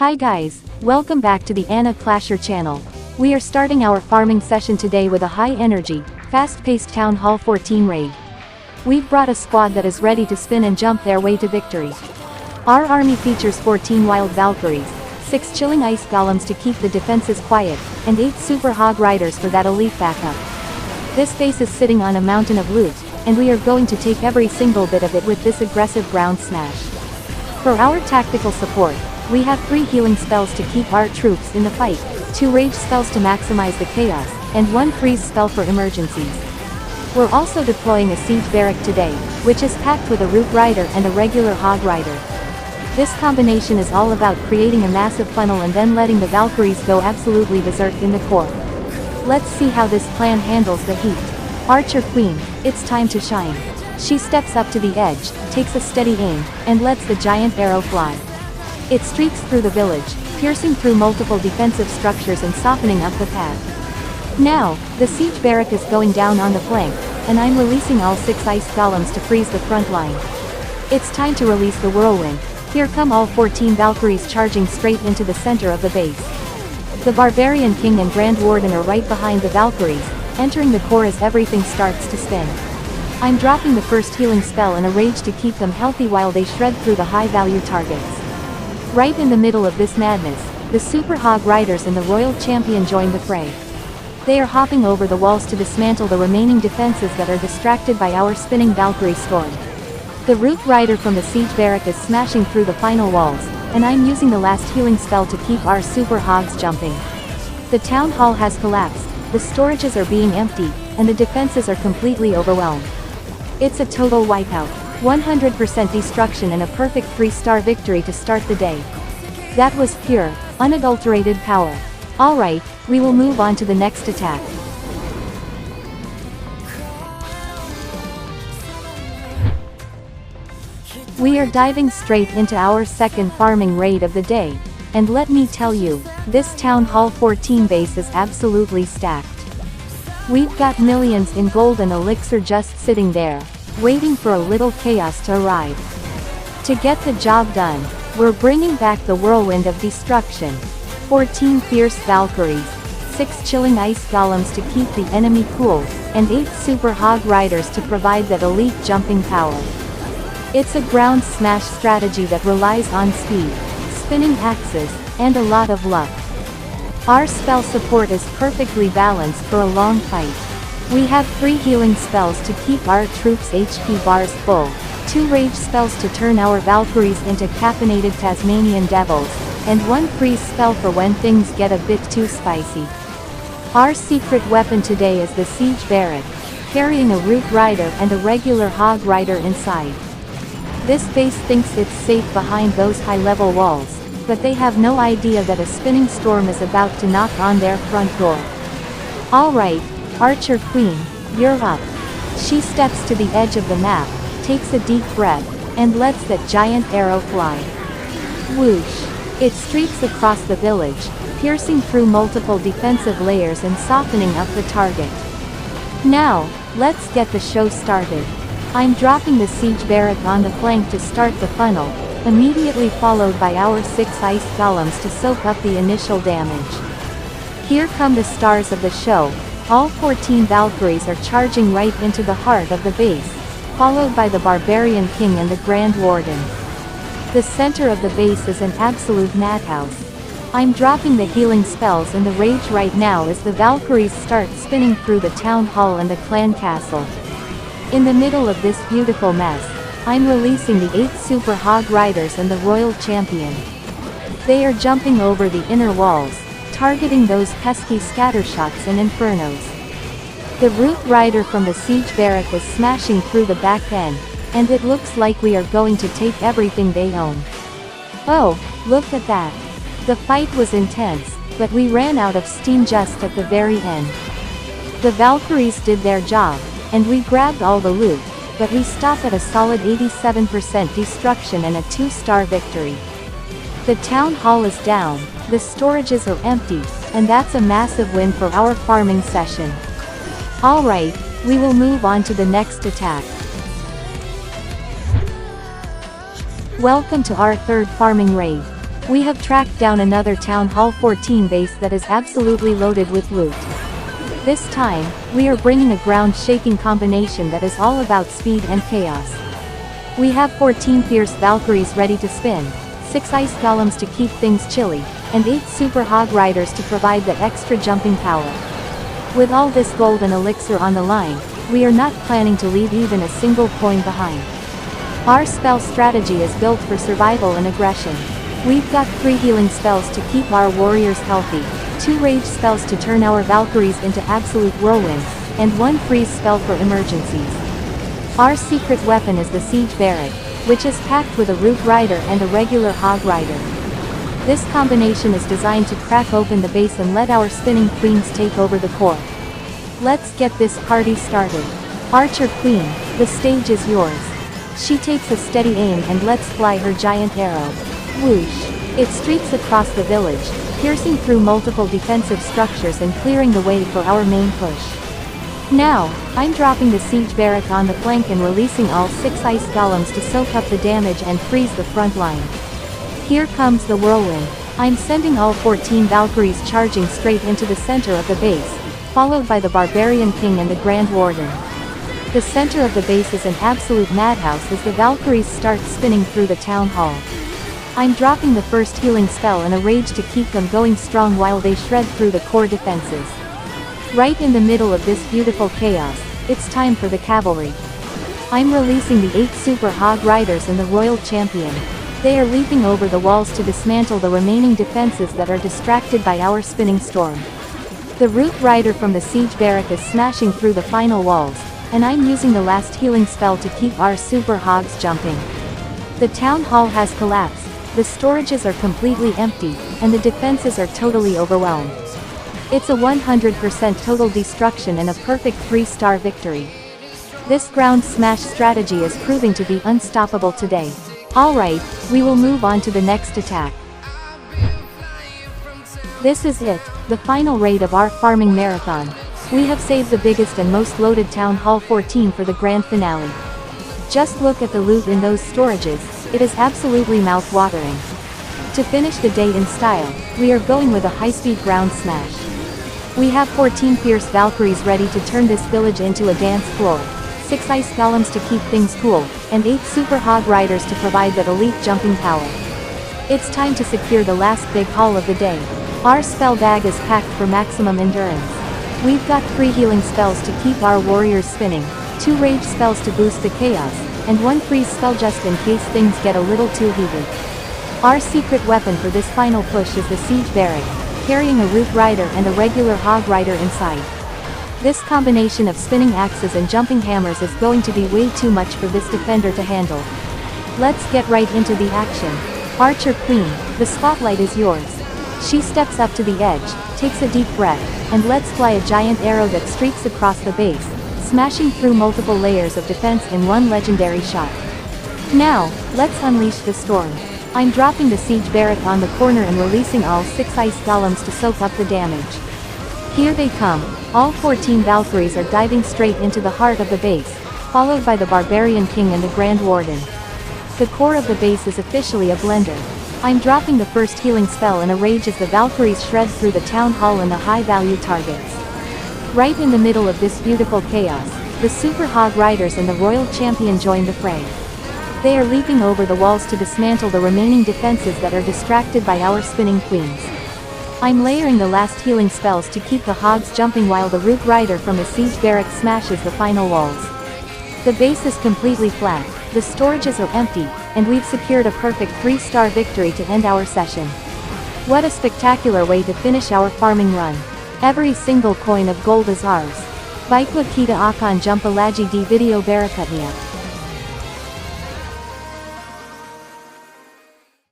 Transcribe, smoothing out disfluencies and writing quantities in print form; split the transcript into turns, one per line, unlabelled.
Hi guys, welcome back to the Anna Clasher channel. We are starting our farming session today with a high energy, fast-paced Town Hall 14 raid. We've brought a squad that is ready to spin and jump their way to victory. Our army features 14 wild Valkyries, 6 chilling ice golems to keep the defenses quiet, and 8 super Hog Riders for that elite backup. This base is sitting on a mountain of loot, and we are going to take every single bit of it with this aggressive ground smash. For our tactical support, we have 3 healing spells to keep our troops in the fight, 2 rage spells to maximize the chaos, and 1 freeze spell for emergencies. We're also deploying a siege barrack today, which is packed with a Root Rider and a regular Hog Rider. This combination is all about creating a massive funnel and then letting the Valkyries go absolutely berserk in the core. Let's see how this plan handles the heat. Archer Queen, it's time to shine. She steps up to the edge, takes a steady aim, and lets the giant arrow fly. It streaks through the village, piercing through multiple defensive structures and softening up the path. Now, the siege barrack is going down on the flank, and I'm releasing all 6 ice golems to freeze the front line. It's time to release the whirlwind. Here come all 14 Valkyries charging straight into the center of the base. The Barbarian King and Grand Warden are right behind the Valkyries, entering the core as everything starts to spin. I'm dropping the first healing spell in a rage to keep them healthy while they shred through the high-value targets. Right in the middle of this madness, the Super Hog Riders and the Royal Champion join the fray. They are hopping over the walls to dismantle the remaining defenses that are distracted by our spinning Valkyrie storm. The Root Rider from the siege barrack is smashing through the final walls, and I'm using the last healing spell to keep our Super Hogs jumping. The town hall has collapsed, the storages are being emptied, and the defenses are completely overwhelmed. It's a total wipeout. 100% destruction and a perfect 3-star victory to start the day. That was pure, unadulterated power. Alright, we will move on to the next attack. We are diving straight into our second farming raid of the day, and let me tell you, this Town Hall 14 base is absolutely stacked. We've got millions in gold and elixir just sitting there, waiting for a little chaos to arrive. To get the job done, we're bringing back the whirlwind of destruction. 14 fierce Valkyries, 6 chilling ice golems to keep the enemy cool, and 8 super Hog Riders to provide that elite jumping power. It's a ground smash strategy that relies on speed, spinning axes, and a lot of luck. Our spell support is perfectly balanced for a long fight. We have 3 healing spells to keep our troops' HP bars full, 2 rage spells to turn our Valkyries into caffeinated Tasmanian devils, and 1 freeze spell for when things get a bit too spicy. Our secret weapon today is the siege barrack, carrying a Root Rider and a regular Hog Rider inside. This base thinks it's safe behind those high-level walls, but they have no idea that a spinning storm is about to knock on their front door. Alright, Archer Queen, you're up. She steps to the edge of the map, takes a deep breath, and lets that giant arrow fly. Whoosh! It streaks across the village, piercing through multiple defensive layers and softening up the target. Now, let's get the show started. I'm dropping the siege barrack on the flank to start the funnel, immediately followed by our 6 ice golems to soak up the initial damage. Here come the stars of the show. All 14 Valkyries are charging right into the heart of the base, followed by the Barbarian King and the Grand Warden. The center of the base is an absolute madhouse. I'm dropping the healing spells in the rage right now as the Valkyries start spinning through the town hall and the clan castle. In the middle of this beautiful mess, I'm releasing the 8 super Hog Riders and the Royal Champion. They are jumping over the inner walls, targeting those pesky scattershots and infernos. The Root Rider from the siege barrack is smashing through the back end, and it looks like we are going to take everything they own. Oh, look at that. The fight was intense, but we ran out of steam just at the very end. The Valkyries did their job, and we grabbed all the loot, but we stop at a solid 87% destruction and a 2-star victory. The town hall is down, the storages are empty, and that's a massive win for our farming session. Alright, we will move on to the next attack. Welcome to our third farming raid. We have tracked down another Town Hall 14 base that is absolutely loaded with loot. This time, we are bringing a ground-shaking combination that is all about speed and chaos. We have 14 fierce Valkyries ready to spin, 6 ice golems to keep things chilly, and 8 super Hog Riders to provide the extra jumping power. With all this gold and elixir on the line, we are not planning to leave even a single coin behind. Our spell strategy is built for survival and aggression. We've got 3 healing spells to keep our warriors healthy, 2 rage spells to turn our Valkyries into absolute whirlwinds, and 1 freeze spell for emergencies. Our secret weapon is the siege barrack, which is packed with a root rider and a regular hog rider. This combination is designed to crack open the base and let our spinning queens take over the core. Let's get this party started. Archer Queen, the stage is yours. She takes a steady aim and lets fly her giant arrow. Whoosh! It streaks across the village, piercing through multiple defensive structures and clearing the way for our main push. Now, I'm dropping the siege barrack on the flank and releasing all 6 ice golems to soak up the damage and freeze the front line. Here comes the whirlwind. I'm sending all 14 Valkyries charging straight into the center of the base, followed by the Barbarian King and the Grand Warden. The center of the base is an absolute madhouse as the Valkyries start spinning through the town hall. I'm dropping the first healing spell and a rage to keep them going strong while they shred through the core defenses. Right in the middle of this beautiful chaos, it's time for the cavalry. I'm releasing the 8 super Hog Riders and the Royal Champion. They are leaping over the walls to dismantle the remaining defenses that are distracted by our spinning storm. The Root Rider from the siege barrack is smashing through the final walls, and I'm using the last healing spell to keep our super hogs jumping. The town hall has collapsed. The storages are completely empty, and the defenses are totally overwhelmed. It's a 100% total destruction and a perfect 3-star victory. This ground smash strategy is proving to be unstoppable today. Alright, we will move on to the next attack. This is it, the final raid of our farming marathon. We have saved the biggest and most loaded Town Hall 14 for the grand finale. Just look at the loot in those storages, it is absolutely mouth-watering. To finish the day in style, we are going with a high-speed ground smash. We have 14 fierce Valkyries ready to turn this village into a dance floor, 6 ice golems to keep things cool, and 8 super Hog Riders to provide that elite jumping power. It's time to secure the last big haul of the day. Our spell bag is packed for maximum endurance. We've got 3 healing spells to keep our warriors spinning, 2 rage spells to boost the chaos, and 1 freeze spell just in case things get a little too heated. Our secret weapon for this final push is the siege barrack, carrying a root rider and a regular hog rider inside. This combination of spinning axes and jumping hammers is going to be way too much for this defender to handle. Let's get right into the action. Archer Queen, the spotlight is yours. She steps up to the edge, takes a deep breath, and lets fly a giant arrow that streaks across the base, smashing through multiple layers of defense in one legendary shot. Now, let's unleash the storm. I'm dropping the siege barrack on the corner and releasing all 6 ice golems to soak up the damage. Here they come, all 14 Valkyries are diving straight into the heart of the base, followed by the Barbarian King and the Grand Warden. The core of the base is officially a blender. I'm dropping the first healing spell and a rage as the Valkyries shred through the town hall and the high-value targets. Right in the middle of this beautiful chaos, the Super Hog Riders and the Royal Champion join the fray. They are leaping over the walls to dismantle the remaining defenses that are distracted by our spinning queens. I'm layering the last healing spells to keep the hogs jumping while the Root Rider from the siege barrack smashes the final walls. The base is completely flat, the storages are empty, and we've secured a perfect 3-star victory to end our session. What a spectacular way to finish our farming run. Every single coin of gold is ours. Baikwa kita akan jumpa lagi di video berikutnya.